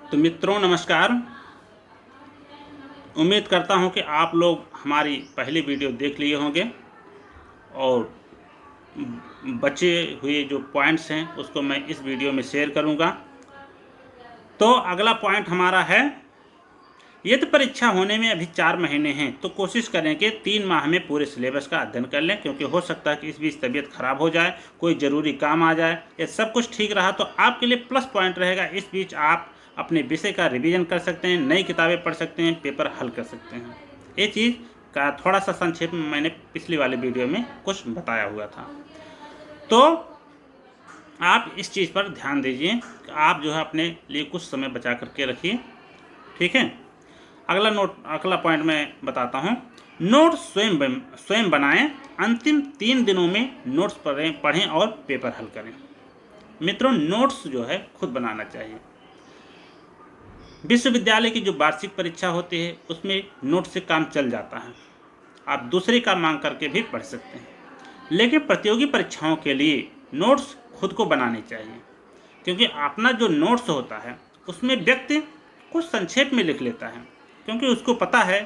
तो मित्रों नमस्कार। उम्मीद करता हूं कि आप लोग हमारी पहली वीडियो देख लिए होंगे और बचे हुए जो पॉइंट्स हैं उसको मैं इस वीडियो में शेयर करूंगा। तो अगला पॉइंट हमारा है, यदि परीक्षा होने में अभी 4 महीने हैं तो कोशिश करें कि 3 माह में पूरे सिलेबस का अध्ययन कर लें, क्योंकि हो सकता है कि इस बीच तबीयत खराब हो जाए, कोई ज़रूरी काम आ जाए। ये सब कुछ ठीक रहा तो आपके लिए प्लस पॉइंट रहेगा। इस बीच आप अपने विषय का रिवीजन कर सकते हैं, नई किताबें पढ़ सकते हैं, पेपर हल कर सकते हैं। ये चीज़ का थोड़ा सा संक्षेप में मैंने पिछली वाली वीडियो में कुछ बताया हुआ था। तो आप इस चीज़ पर ध्यान दीजिए कि आप जो है अपने लिए कुछ समय बचा करके रखिए, ठीक है। अगला पॉइंट मैं बताता हूँ। नोट्स स्वयं बनाएं। अंतिम 3 दिनों में नोट्स पढ़ें और पेपर हल करें। मित्रों, नोट्स जो है खुद बनाना चाहिए। विश्वविद्यालय की जो वार्षिक परीक्षा होती है उसमें नोट्स से काम चल जाता है, आप दूसरे का मांग करके भी पढ़ सकते हैं। लेकिन प्रतियोगी परीक्षाओं के लिए नोट्स खुद को बनाने चाहिए, क्योंकि अपना जो नोट्स होता है उसमें व्यक्ति कुछ संक्षेप में लिख लेता है, क्योंकि उसको पता है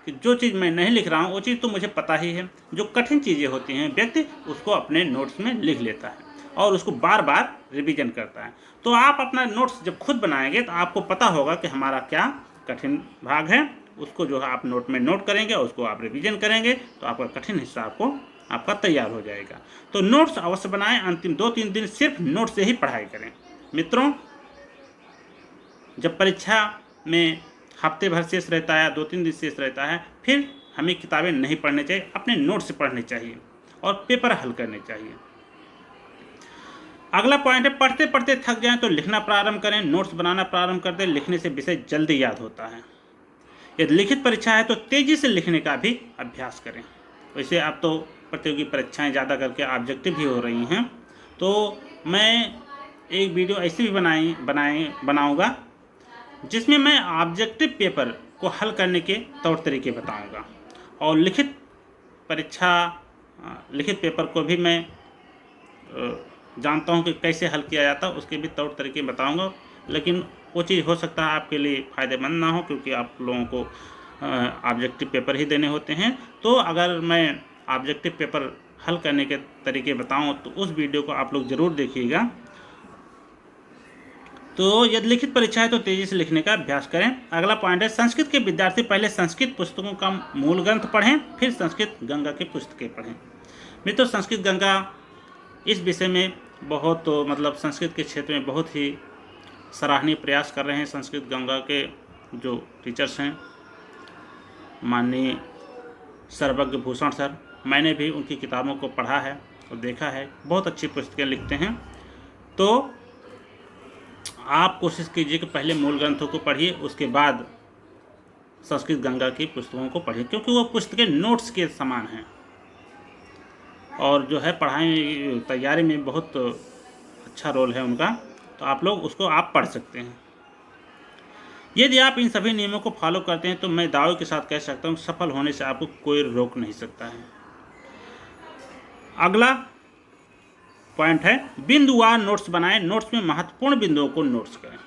कि जो चीज़ मैं नहीं लिख रहा हूँ वो चीज़ तो मुझे पता ही है। जो कठिन चीज़ें होती हैं व्यक्ति उसको अपने नोट्स में लिख लेता है और उसको बार बार रिवीजन करता है। तो आप अपना नोट्स जब खुद बनाएंगे तो आपको पता होगा कि हमारा क्या कठिन भाग है, उसको जो है आप नोट में नोट करेंगे और उसको आप रिवीजन करेंगे तो आपका कठिन हिस्सा आपका तैयार हो जाएगा। तो नोट्स अवश्य बनाएं। अंतिम 2-3 दिन सिर्फ नोट से ही पढ़ाई करें। मित्रों, जब परीक्षा में हफ्ते भर शेष रहता है, 2-3 दिन शेष रहता है, फिर हमें किताबें नहीं पढ़नी चाहिए, अपने नोट से पढ़ने चाहिए और पेपर हल करने चाहिए। अगला पॉइंट है, पढ़ते पढ़ते थक जाएं तो लिखना प्रारंभ करें। नोट्स बनाना प्रारंभ कर दें, लिखने से विषय जल्दी याद होता है। यदि लिखित परीक्षा है तो तेजी से लिखने का भी अभ्यास करें। वैसे अब तो प्रतियोगी परीक्षाएं ज़्यादा करके ऑब्जेक्टिव भी हो रही हैं, तो मैं एक वीडियो ऐसी भी बनाऊंगा जिसमें मैं ऑब्जेक्टिव पेपर को हल करने के तौर तरीके बताऊंगा और लिखित पेपर को भी मैं जानता हूं कि कैसे हल किया जाता है, उसके भी तौर तरीके बताऊंगा। लेकिन वो चीज़ हो सकता है आपके लिए फ़ायदेमंद ना हो, क्योंकि आप लोगों को ऑब्जेक्टिव पेपर ही देने होते हैं। तो अगर मैं ऑब्जेक्टिव पेपर हल करने के तरीके बताऊं तो उस वीडियो को आप लोग ज़रूर देखिएगा। तो यदि लिखित परीक्षा है तो तेजी से लिखने का अभ्यास करें। अगला पॉइंट है, संस्कृत के विद्यार्थी पहले संस्कृत पुस्तकों का मूल ग्रंथ पढ़ें, फिर संस्कृत गंगा की पुस्तकें पढ़ें। मित्रों, संस्कृत गंगा इस विषय में बहुत संस्कृत के क्षेत्र में बहुत ही सराहनीय प्रयास कर रहे हैं। संस्कृत गंगा के जो टीचर्स हैं माननीय सर्वज्ञ भूषण सर, मैंने भी उनकी किताबों को पढ़ा है और देखा है, बहुत अच्छी पुस्तकें लिखते हैं। तो आप कोशिश कीजिए कि पहले मूल ग्रंथों को पढ़िए, उसके बाद संस्कृत गंगा की पुस्तकों को पढ़िए, क्योंकि वो पुस्तकें नोट्स के समान हैं और जो है पढ़ाई तैयारी में बहुत अच्छा रोल है उनका। तो आप लोग उसको आप पढ़ सकते हैं। यदि आप इन सभी नियमों को फॉलो करते हैं तो मैं दावे के साथ कह सकता हूँ सफल होने से आपको कोई रोक नहीं सकता है। अगला पॉइंट है, बिंदुवार नोट्स बनाएं। नोट्स में महत्वपूर्ण बिंदुओं को नोट्स करें।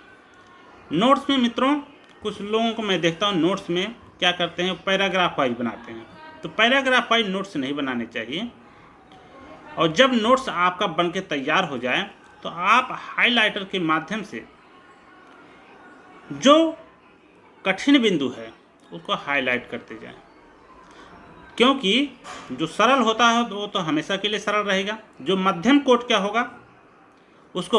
नोट्स में मित्रों, कुछ लोगों को मैं देखता हूँ नोट्स में क्या करते हैं, पैराग्राफ वाइज बनाते हैं। तो पैराग्राफ वाइज नोट्स नहीं बनाने चाहिए। और जब नोट्स आपका बन के तैयार हो जाए तो आप हाइलाइटर के माध्यम से जो कठिन बिंदु है उसको हाईलाइट करते जाएं, क्योंकि जो सरल होता है वो तो हमेशा के लिए सरल रहेगा। जो मध्यम कोट क्या होगा उसको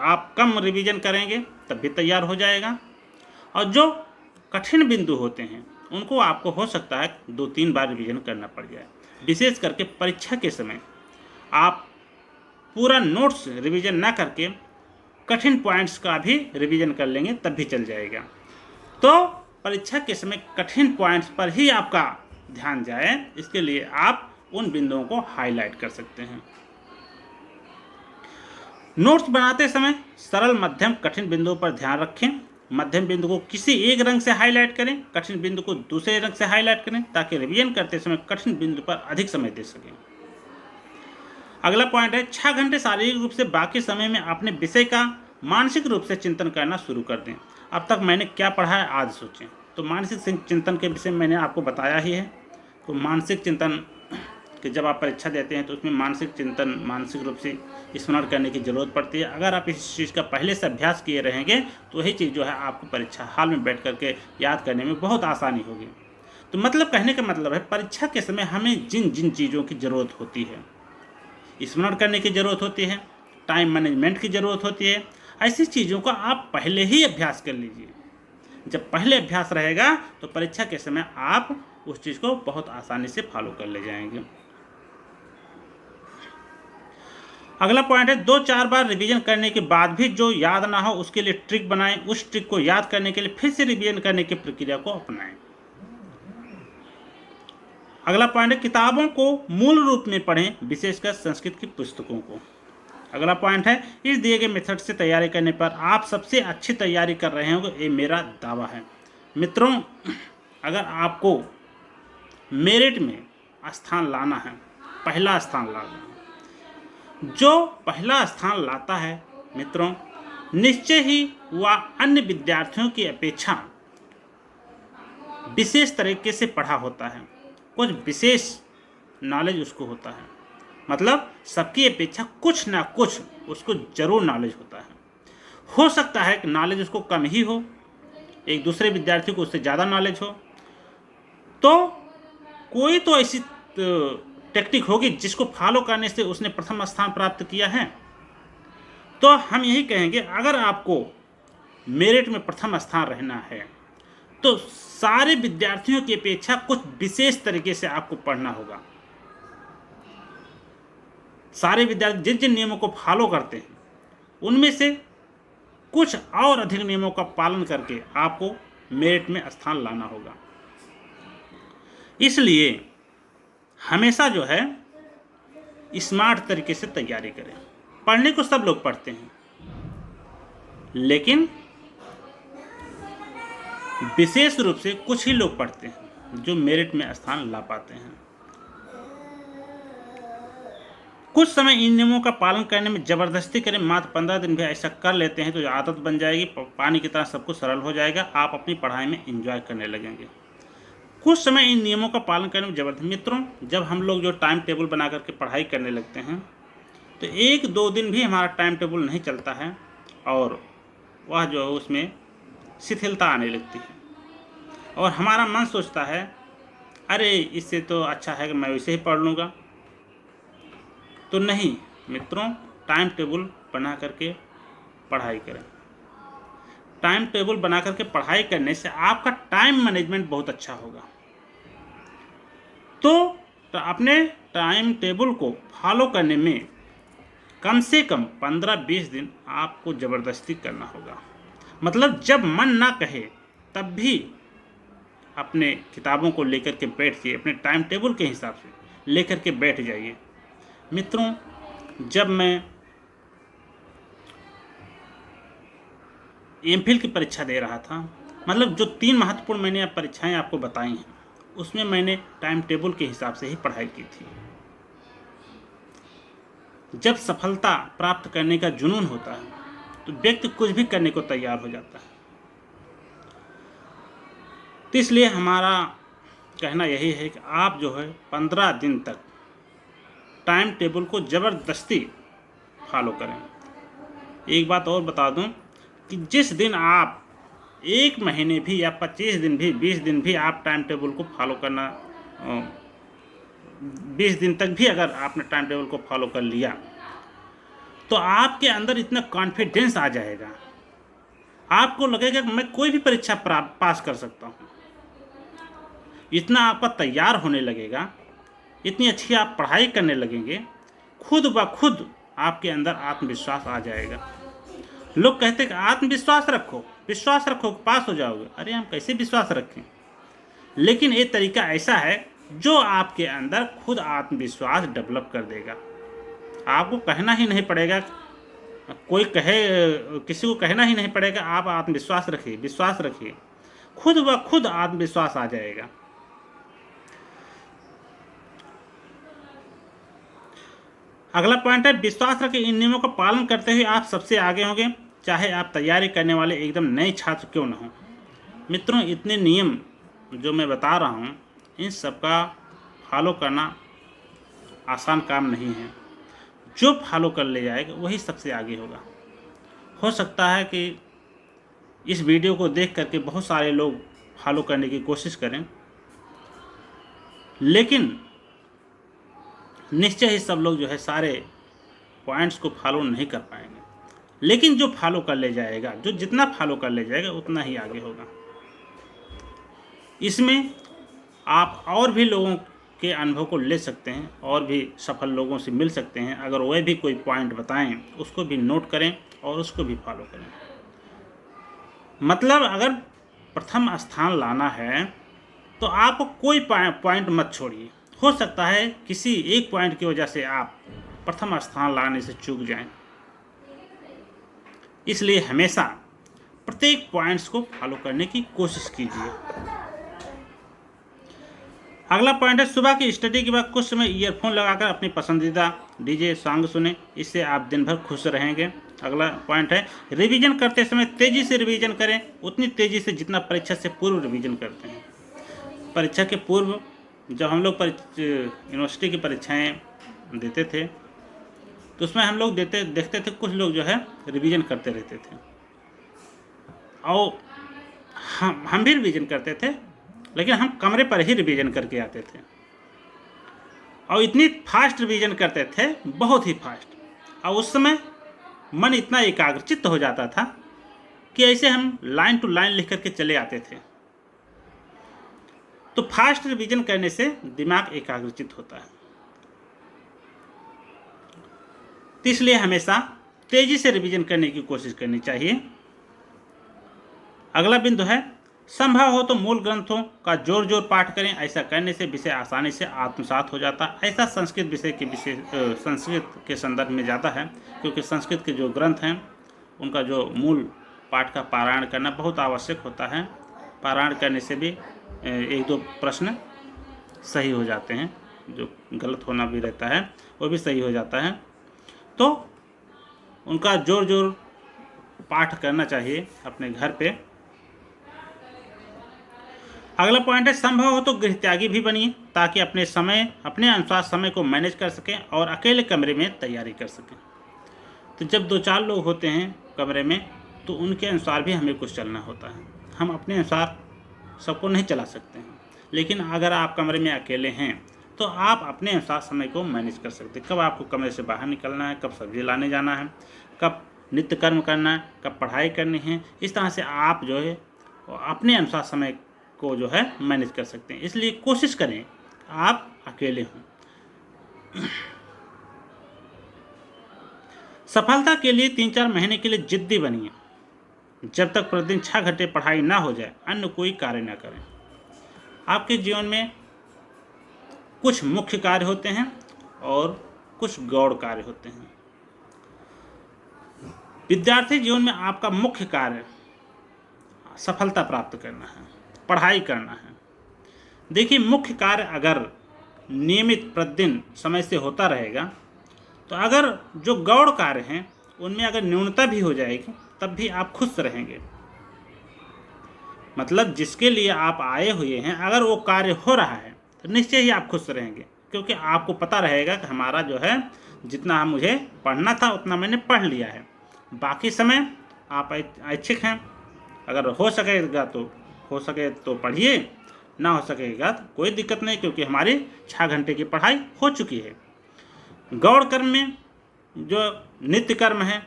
आप कम रिवीजन करेंगे तब भी तैयार हो जाएगा, और जो कठिन बिंदु होते हैं उनको आपको हो सकता है 2-3 बार रिवीजन करना पड़ जाए। विशेष करके परीक्षा के समय आप पूरा नोट्स रिवीजन ना करके कठिन पॉइंट्स का भी रिवीजन कर लेंगे तब भी चल जाएगा। तो परीक्षा के समय कठिन पॉइंट्स पर ही आपका ध्यान जाए, इसके लिए आप उन बिंदुओं को हाईलाइट कर सकते हैं। नोट्स बनाते समय सरल, मध्यम, कठिन बिंदुओं पर ध्यान रखें। मध्यम बिंदु को किसी एक रंग से हाईलाइट करें, कठिन बिंदु को दूसरे रंग से हाईलाइट करें, ताकि रिवीजन करते समय कठिन बिंदु पर अधिक समय दे सकें। अगला पॉइंट है, 6 घंटे शारीरिक रूप से बाकी समय में अपने विषय का मानसिक रूप से चिंतन करना शुरू कर दें। अब तक मैंने क्या पढ़ा है आज सोचें। तो मानसिक चिंतन के विषय में मैंने आपको बताया ही है। तो मानसिक चिंतन कि जब आप परीक्षा देते हैं तो उसमें मानसिक चिंतन, मानसिक रूप से स्मरण करने की ज़रूरत पड़ती है। अगर आप इस चीज़ का पहले से अभ्यास किए रहेंगे तो वही चीज़ जो है आपको परीक्षा हाल में बैठ करके याद करने में बहुत आसानी होगी। तो मतलब कहने का मतलब है, परीक्षा के समय हमें जिन जिन चीज़ों की ज़रूरत होती है, स्मरण करने की ज़रूरत होती है, टाइम मैनेजमेंट की ज़रूरत होती है, ऐसी चीज़ों का आप पहले ही अभ्यास कर लीजिए। जब पहले अभ्यास रहेगा तो परीक्षा के समय आप उस चीज़ को बहुत आसानी से फॉलो कर ले जाएंगे। अगला पॉइंट है, 2-4 बार रिवीजन करने के बाद भी जो याद ना हो उसके लिए ट्रिक बनाएं। उस ट्रिक को याद करने के लिए फिर से रिवीजन करने की प्रक्रिया को अपनाएं। अगला पॉइंट है, किताबों को मूल रूप में पढ़ें, विशेषकर संस्कृत की पुस्तकों को। अगला पॉइंट है, इस दिए गए मेथड से तैयारी करने पर आप सबसे अच्छी तैयारी कर रहे होंगे, ये मेरा दावा है। मित्रों, अगर आपको मेरिट में स्थान लाना है, पहला स्थान लाना है, जो पहला स्थान लाता है मित्रों, निश्चय ही वह अन्य विद्यार्थियों की अपेक्षा विशेष तरीके से पढ़ा होता है, कुछ विशेष नॉलेज उसको होता है। मतलब सबकी अपेक्षा कुछ ना कुछ उसको जरूर नॉलेज होता है। हो सकता है कि नॉलेज उसको कम ही हो, एक दूसरे विद्यार्थी को उससे ज़्यादा नॉलेज हो, तो कोई तो ऐसी टेक्निक होगी जिसको फॉलो करने से उसने प्रथम स्थान प्राप्त किया है। तो हम यही कहेंगे, अगर आपको मेरिट में प्रथम स्थान रहना है तो सारे विद्यार्थियों की अपेक्षा कुछ विशेष तरीके से आपको पढ़ना होगा। सारे विद्यार्थी जिन जिन नियमों को फॉलो करते हैं उनमें से कुछ और अधिक नियमों का पालन करके आपको मेरिट में स्थान लाना होगा। इसलिए हमेशा जो है स्मार्ट तरीके से तैयारी करें। पढ़ने को सब लोग पढ़ते हैं, लेकिन विशेष रूप से कुछ ही लोग पढ़ते हैं जो मेरिट में स्थान ला पाते हैं। कुछ समय इन नियमों का पालन करने में जबरदस्ती करें, मात्र 15 दिन भी ऐसा कर लेते हैं तो आदत बन जाएगी, पानी की तरह सब कुछ सरल हो जाएगा, आप अपनी पढ़ाई में एंजॉय करने लगेंगे। कुछ समय इन नियमों का पालन करने में जबरदस्ती। मित्रों, जब हम लोग जो टाइम टेबल बना करके पढ़ाई करने लगते हैं तो 1-2 दिन भी हमारा टाइम टेबल नहीं चलता है और वह जो है उसमें शिथिलता आने लगती है और हमारा मन सोचता है, अरे इससे तो अच्छा है कि मैं वैसे ही पढ़ लूँगा। तो नहीं मित्रों, टाइम टेबल बना करके पढ़ाई करें। टाइम टेबल बना करके पढ़ाई करने से आपका टाइम मैनेजमेंट बहुत अच्छा होगा। तो अपने टाइम टेबल को फॉलो करने में कम से कम 15-20 दिन आपको ज़बरदस्ती करना होगा। मतलब जब मन ना कहे तब भी अपने किताबों को लेकर के बैठिए, अपने टाइम टेबल के हिसाब से लेकर के बैठ जाइए। मित्रों, जब मैं एमफिल की परीक्षा दे रहा था, मतलब जो 3 महत्वपूर्ण मैंने परीक्षाएं आपको बताई हैं, उसमें मैंने टाइम टेबल के हिसाब से ही पढ़ाई की थी। जब सफलता प्राप्त करने का जुनून होता है तो व्यक्ति कुछ भी करने को तैयार हो जाता है। तो इसलिए हमारा कहना यही है कि आप जो है 15 दिन तक टाइम टेबल को ज़बरदस्ती फॉलो करें। एक बात और बता दूं कि जिस दिन आप 1 महीने भी या 25 दिन भी, 20 दिन भी आप टाइम टेबल को फॉलो करना, 20 दिन तक भी अगर आपने टाइम टेबल को फॉलो कर लिया तो आपके अंदर इतना कॉन्फिडेंस आ जाएगा, आपको लगेगा कि मैं कोई भी परीक्षा पास कर सकता हूँ। इतना आपका तैयार होने लगेगा, इतनी अच्छी आप पढ़ाई करने लगेंगे, खुद ब खुद आपके अंदर आत्मविश्वास आ जाएगा। लोग कहते हैं कि आत्मविश्वास रखो, विश्वास रखो पास हो जाओगे। अरे हम कैसे विश्वास रखें? लेकिन ये तरीका ऐसा है जो आपके अंदर खुद आत्मविश्वास डेवलप कर देगा। आपको कहना ही नहीं पड़ेगा, कोई कहे, किसी को कहना ही नहीं पड़ेगा आप आत्मविश्वास रखिए, विश्वास रखिए, खुद ब खुद आत्मविश्वास आ जाएगा। अगला पॉइंट है, विश्वास रखें इन नियमों का पालन करते हुए आप सबसे आगे होंगे। चाहे आप तैयारी करने वाले एकदम नए छात्र क्यों न हों। मित्रों, इतने नियम जो मैं बता रहा हूँ, इन सब का फॉलो करना आसान काम नहीं है। जो फॉलो कर ले जाएगा वही सबसे आगे होगा। हो सकता है कि इस वीडियो को देख करके बहुत सारे लोग फॉलो करने की कोशिश करें, लेकिन निश्चय ही सब लोग जो है सारे पॉइंट्स को फॉलो नहीं कर पाएंगे। लेकिन जो फॉलो कर ले जाएगा, जो जितना फॉलो कर ले जाएगा उतना ही आगे होगा। इसमें आप और भी लोगों के अनुभव को ले सकते हैं और भी सफल लोगों से मिल सकते हैं। अगर वह भी कोई पॉइंट बताएं उसको भी नोट करें और उसको भी फॉलो करें। मतलब अगर प्रथम स्थान लाना है तो आप कोई पॉइंट मत छोड़िए। हो सकता है किसी एक पॉइंट की वजह से आप प्रथम स्थान लाने से चूक जाएं। इसलिए हमेशा प्रत्येक पॉइंट्स को फॉलो करने की कोशिश कीजिए। अगला पॉइंट है, सुबह की स्टडी के बाद कुछ समय ईयरफोन लगाकर अपनी पसंदीदा डीजे सॉन्ग सुने, इससे आप दिन भर खुश रहेंगे। अगला पॉइंट है, रिवीजन करते समय तेज़ी से रिवीजन करें, उतनी तेज़ी से जितना परीक्षा से पूर्व रिवीजन करते हैं। परीक्षा के पूर्व जब हम लोग यूनिवर्सिटी की परीक्षाएं देते थे तो उसमें हम लोग देखते थे कुछ लोग जो है रिवीजन करते रहते थे, और हम भी रिवीजन करते थे, लेकिन हम कमरे पर ही रिवीजन करके आते थे और इतनी फास्ट रिवीजन करते थे, बहुत ही फास्ट। और उस समय मन इतना एकाग्रचित्त हो जाता था कि ऐसे हम लाइन टू लाइन लिख करके चले आते थे। तो फास्ट रिवीजन करने से दिमाग एकाग्रचित्त होता है, तो इसलिए हमेशा तेजी से रिवीजन करने की कोशिश करनी चाहिए। अगला बिंदु है, संभव हो तो मूल ग्रंथों का जोर पाठ करें, ऐसा करने से विषय आसानी से आत्मसात हो जाता है। ऐसा संस्कृत संस्कृत के संदर्भ में ज़्यादा है, क्योंकि संस्कृत के जो ग्रंथ हैं उनका जो मूल पाठ का पारायण करना बहुत आवश्यक होता है। पारायण करने से भी एक दो प्रश्न सही हो जाते हैं, जो गलत होना भी रहता है वो भी सही हो जाता है। तो उनका जोर पाठ करना चाहिए अपने घर पे। अगला पॉइंट है, संभव हो तो गृहत्यागी भी बनिए, ताकि अपने अनुसार समय को मैनेज कर सकें और अकेले कमरे में तैयारी कर सकें। तो जब 2-4 लोग होते हैं कमरे में तो उनके अनुसार भी हमें कुछ चलना होता है। हम अपने अनुसार सबको नहीं चला सकते हैं, लेकिन अगर आप कमरे में अकेले हैं तो आप अपने अनुसार समय को मैनेज कर सकते हैं। कब आपको कमरे से बाहर निकलना है, कब सब्जी लाने जाना है, कब नित्य कर्म करना है, कब पढ़ाई करनी है। इस तरह से आप जो है अपने अनुसार समय को जो है मैनेज कर सकते हैं। इसलिए कोशिश करें आप अकेले हों। सफलता के लिए 3-4 महीने के लिए जिद्दी बनिए। जब तक प्रतिदिन 6 घंटे पढ़ाई ना हो जाए अन्य कोई कार्य ना करें। आपके जीवन में कुछ मुख्य कार्य होते हैं और कुछ गौण कार्य होते हैं। विद्यार्थी जीवन में आपका मुख्य कार्य सफलता प्राप्त करना है, पढ़ाई करना है। देखिए, मुख्य कार्य अगर नियमित प्रतिदिन समय से होता रहेगा तो अगर जो गौण कार्य हैं उनमें अगर न्यूनता भी हो जाएगी तब भी आप खुश रहेंगे। मतलब जिसके लिए आप आए हुए हैं अगर वो कार्य हो रहा है तो निश्चय ही आप खुश रहेंगे, क्योंकि आपको पता रहेगा कि हमारा जो है जितना मुझे पढ़ना था उतना मैंने पढ़ लिया है। बाकी समय आप ऐच्छिक हैं, अगर हो सके तो पढ़िए, ना हो सकेगा तो कोई दिक्कत नहीं, क्योंकि हमारी 6 घंटे की पढ़ाई हो चुकी है। गौण कर्म में जो नित्य कर्म है,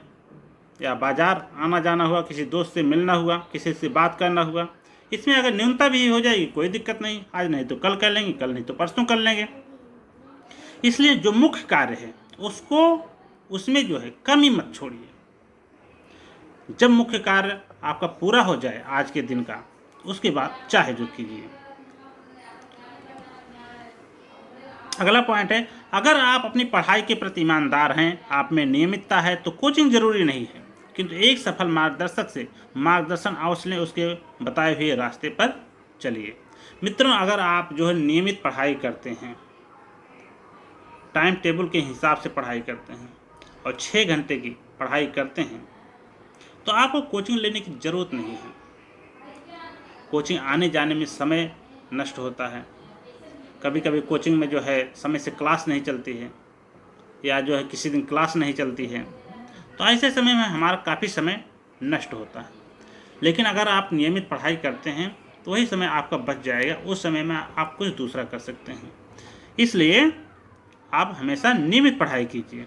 या बाजार आना जाना हुआ, किसी दोस्त से मिलना हुआ, किसी से बात करना हुआ, इसमें अगर न्यूनता भी हो जाएगी कोई दिक्कत नहीं, आज नहीं तो कल कर लेंगे, कल नहीं तो परसों कर लेंगे। इसलिए जो मुख्य कार्य है उसमें जो है कमी मत छोड़िए। जब मुख्य कार्य आपका पूरा हो जाए आज के दिन का, उसके बाद चाहे जो कीजिए। अगला पॉइंट है, अगर आप अपनी पढ़ाई के प्रति ईमानदार हैं, आप में नियमितता है, तो कोचिंग जरूरी नहीं है, किंतु एक सफल मार्गदर्शक से मार्गदर्शन अवश्य लें, उसके बताए हुए रास्ते पर चलिए। मित्रों, अगर आप जो है नियमित पढ़ाई करते हैं, टाइम टेबल के हिसाब से पढ़ाई करते हैं और 6 घंटे की पढ़ाई करते हैं, तो आपको कोचिंग लेने की ज़रूरत नहीं है। कोचिंग आने जाने में समय नष्ट होता है, कभी कभी कोचिंग में जो है समय से क्लास नहीं चलती है, या जो है किसी दिन क्लास नहीं चलती है, तो ऐसे समय में हमारा काफ़ी समय नष्ट होता है। लेकिन अगर आप नियमित पढ़ाई करते हैं तो वही समय आपका बच जाएगा, उस समय में आप कुछ दूसरा कर सकते हैं। इसलिए आप हमेशा नियमित पढ़ाई कीजिए।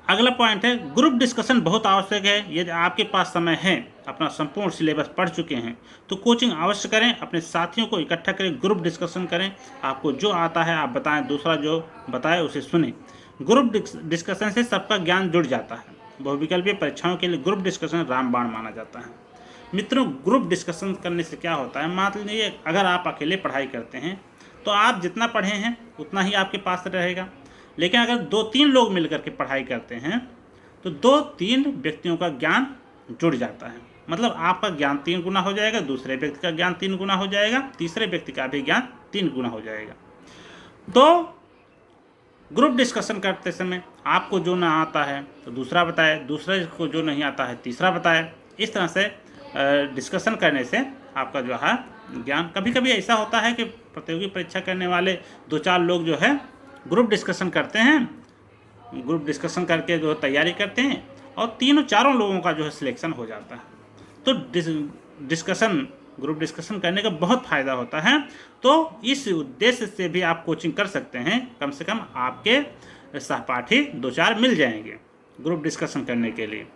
अगला पॉइंट है, ग्रुप डिस्कशन बहुत आवश्यक है। यदि आपके पास समय है, अपना संपूर्ण सिलेबस पढ़ चुके हैं, तो कोचिंग अवश्य करें, अपने साथियों को इकट्ठा करें, ग्रुप डिस्कशन करें। आपको जो आता है आप बताएं, दूसरा जो बताए उसे सुने। ग्रुप डिस्कशन से सबका ज्ञान जुड़ जाता है। बहुविकल्पीय परीक्षाओं के लिए ग्रुप डिस्कशन रामबाण माना जाता है। मित्रों, ग्रुप डिस्कशन करने से क्या होता है, मान लीजिए अगर आप अकेले पढ़ाई करते हैं तो आप जितना पढ़े हैं उतना ही आपके पास रहेगा। लेकिन अगर 2-3 लोग मिलकर के पढ़ाई करते हैं तो 2-3 व्यक्तियों का ज्ञान जुड़ जाता है। मतलब आपका ज्ञान 3 गुना हो जाएगा, दूसरे व्यक्ति का ज्ञान 3 गुना हो जाएगा, तीसरे व्यक्ति का भी ज्ञान 3 गुना हो जाएगा। तो ग्रुप डिस्कशन करते समय आपको जो ना आता है तो दूसरा बताए, दूसरे को जो नहीं आता है तीसरा बताए। इस तरह से डिस्कशन करने से आपका जो है ज्ञान, कभी कभी ऐसा होता है कि प्रतियोगी परीक्षा करने वाले 2-4 लोग जो है ग्रुप डिस्कशन करते हैं, ग्रुप डिस्कशन करके जो तैयारी करते हैं और 3-4 लोगों का जो है सिलेक्शन हो जाता है। तो ग्रुप डिस्कशन करने का बहुत फ़ायदा होता है। तो इस उद्देश्य से भी आप कोचिंग कर सकते हैं। कम से कम आपके सहपाठी 2-4 मिल जाएंगे ग्रुप डिस्कशन करने के लिए।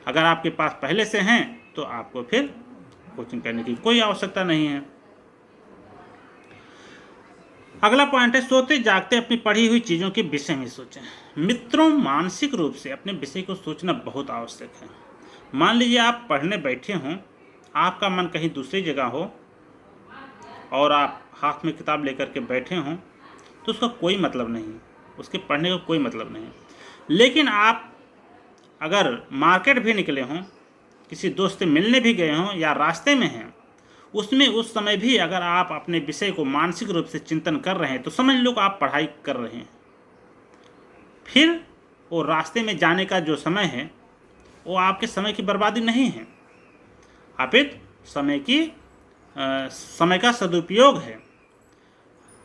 अगर आपके पास पहले से हैं तो आपको फिर कोचिंग करने की कोई आवश्यकता नहीं है। अगला पॉइंट है, सोते जागते अपनी पढ़ी हुई चीज़ों के विषय में सोचें। मित्रों, मानसिक रूप से अपने विषय को सोचना बहुत आवश्यक है। मान लीजिए आप पढ़ने बैठे हों, आपका मन कहीं दूसरी जगह हो और आप हाथ में किताब लेकर के बैठे हों, तो उसका कोई मतलब नहीं, उसके पढ़ने का कोई मतलब नहीं। लेकिन आप अगर मार्केट भी निकले हों, किसी दोस्त से मिलने भी गए हों या रास्ते में हैं, उसमें उस समय भी अगर आप अपने विषय को मानसिक रूप से चिंतन कर रहे हैं तो समझ लो कि आप पढ़ाई कर रहे हैं। फिर वो रास्ते में जाने का जो समय है वो आपके समय की बर्बादी नहीं है, अपितु समय का सदुपयोग है।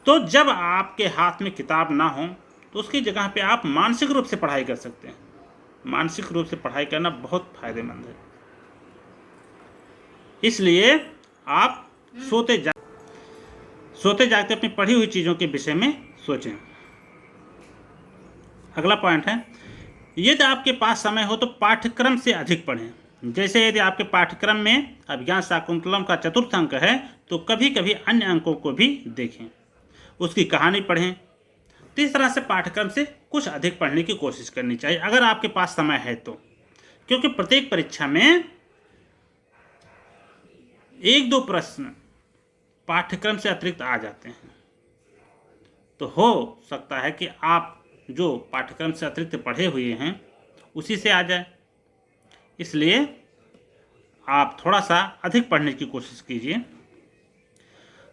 तो जब आपके हाथ में किताब ना हो तो उसकी जगह पे आप मानसिक रूप से पढ़ाई कर सकते हैं। मानसिक रूप से पढ़ाई करना बहुत फायदेमंद है। इसलिए आप सोते जागते अपनी पढ़ी हुई चीज़ों के विषय में सोचें। अगला पॉइंट है, यदि आपके पास समय हो तो पाठ्यक्रम से अधिक पढ़ें। जैसे यदि आपके पाठ्यक्रम में अभिज्ञान शाकुंतलम का 4th अंक है तो कभी कभी अन्य अंकों को भी देखें, उसकी कहानी पढ़ें। तो इस तरह से पाठ्यक्रम से कुछ अधिक पढ़ने की कोशिश करनी चाहिए अगर आपके पास समय है तो, क्योंकि प्रत्येक परीक्षा में 1-2 प्रश्न पाठ्यक्रम से अतिरिक्त आ जाते हैं। तो हो सकता है कि आप जो पाठ्यक्रम से अतिरिक्त पढ़े हुए हैं उसी से आ जाए। इसलिए आप थोड़ा सा अधिक पढ़ने की कोशिश कीजिए।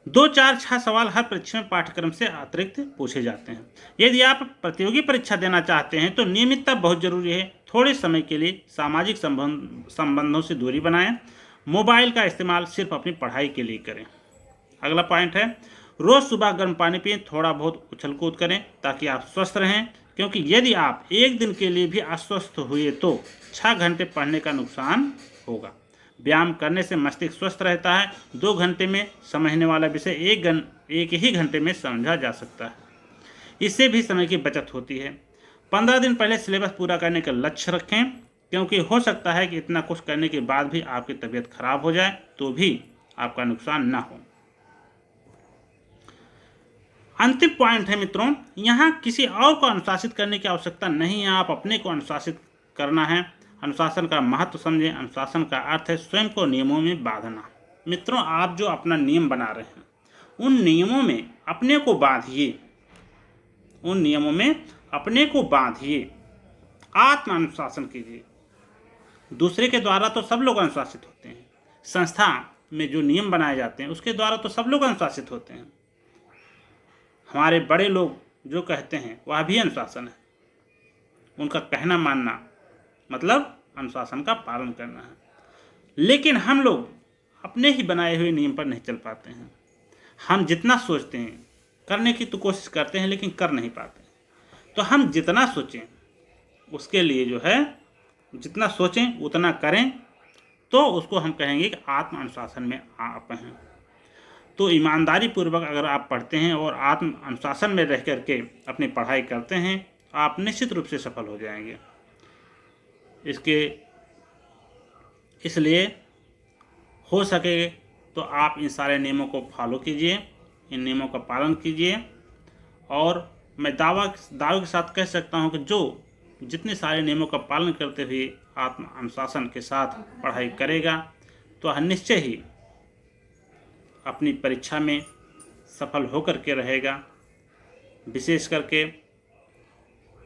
2-4-6 सवाल हर परीक्षा में पाठ्यक्रम से अतिरिक्त पूछे जाते हैं। यदि आप प्रतियोगी परीक्षा देना चाहते हैं तो नियमितता बहुत जरूरी है। थोड़े समय के लिए सामाजिक संबंधों से दूरी बनाएं। मोबाइल का इस्तेमाल सिर्फ अपनी पढ़ाई के लिए करें। अगला पॉइंट है, रोज़ सुबह गर्म पानी पिएं, थोड़ा बहुत उछल कूद करें ताकि आप स्वस्थ रहें, क्योंकि यदि आप एक दिन के लिए भी अस्वस्थ हुए तो 6 घंटे पढ़ने का नुकसान होगा। व्यायाम करने से मस्तिष्क स्वस्थ रहता है। 2 घंटे में समझने वाला विषय एक ही घंटे में समझा जा सकता है। इससे भी समय की बचत होती है। 15 दिन पहले सिलेबस पूरा करने का लक्ष्य रखें, क्योंकि हो सकता है कि इतना कुछ करने के बाद भी आपकी तबीयत खराब हो जाए तो भी आपका नुकसान ना हो। अंतिम पॉइंट है मित्रों, यहाँ किसी और को अनुशासित करने की आवश्यकता नहीं है, आप अपने को अनुशासित करना है। अनुशासन का महत्व समझें। अनुशासन का अर्थ है स्वयं को नियमों में बांधना। मित्रों, आप जो अपना नियम बना रहे हैं उन नियमों में अपने को बांधिए, उन नियमों में अपने को बांधिए, आत्म अनुशासन कीजिए। दूसरे के द्वारा तो सब लोग अनुशासित होते हैं, संस्था में जो नियम बनाए जाते हैं उसके द्वारा तो सब लोग अनुशासित होते हैं। हमारे बड़े लोग जो कहते हैं वह भी अनुशासन है। उनका कहना मानना मतलब अनुशासन का पालन करना है। लेकिन हम लोग अपने ही बनाए हुए नियम पर नहीं चल पाते हैं। हम जितना सोचते हैं, करने की तो कोशिश करते हैं लेकिन कर नहीं पाते। तो हम जितना सोचें उसके लिए जो है, जितना सोचें उतना करें, तो उसको हम कहेंगे कि आत्म अनुशासन में आप हैं। तो ईमानदारी पूर्वक अगर आप पढ़ते हैं और आत्म अनुशासन में रह करके अपनी पढ़ाई करते हैं, आप निश्चित रूप से सफल हो जाएंगे। इसलिए हो सके तो आप इन सारे नियमों को फॉलो कीजिए, इन नियमों का पालन कीजिए। और मैं दावे के साथ कह सकता हूं कि जो जितने सारे नियमों का पालन करते हुए आत्म अनुशासन के साथ पढ़ाई करेगा तो निश्चय ही अपनी परीक्षा में सफल होकर के रहेगा। विशेष करके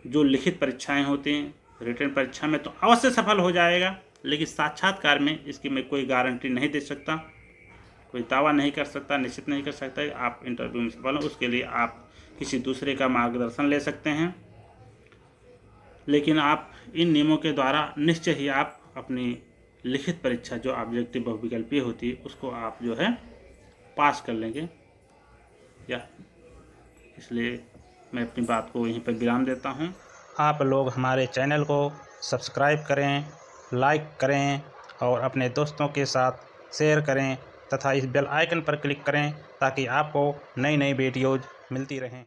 जो लिखित परीक्षाएं होती हैं, रिटन परीक्षा में तो अवश्य सफल हो जाएगा, लेकिन साक्षात्कार में इसकी मैं कोई गारंटी नहीं दे सकता, कोई दावा नहीं कर सकता, निश्चित नहीं कर सकता आप इंटरव्यू में सफल हो। उसके लिए आप किसी दूसरे का मार्गदर्शन ले सकते हैं, लेकिन आप इन नियमों के द्वारा निश्चय ही आप अपनी लिखित परीक्षा जो ऑब्जेक्टिव बहुविकल्पीय होती है उसको आप जो है पास कर लेंगे। इसलिए मैं अपनी बात को यहीं पर विराम देता हूं। आप लोग हमारे चैनल को सब्सक्राइब करें, लाइक करें और अपने दोस्तों के साथ शेयर करें तथा इस बेल आइकन पर क्लिक करें ताकि आपको नई नई वीडियोज़ मिलती रहें।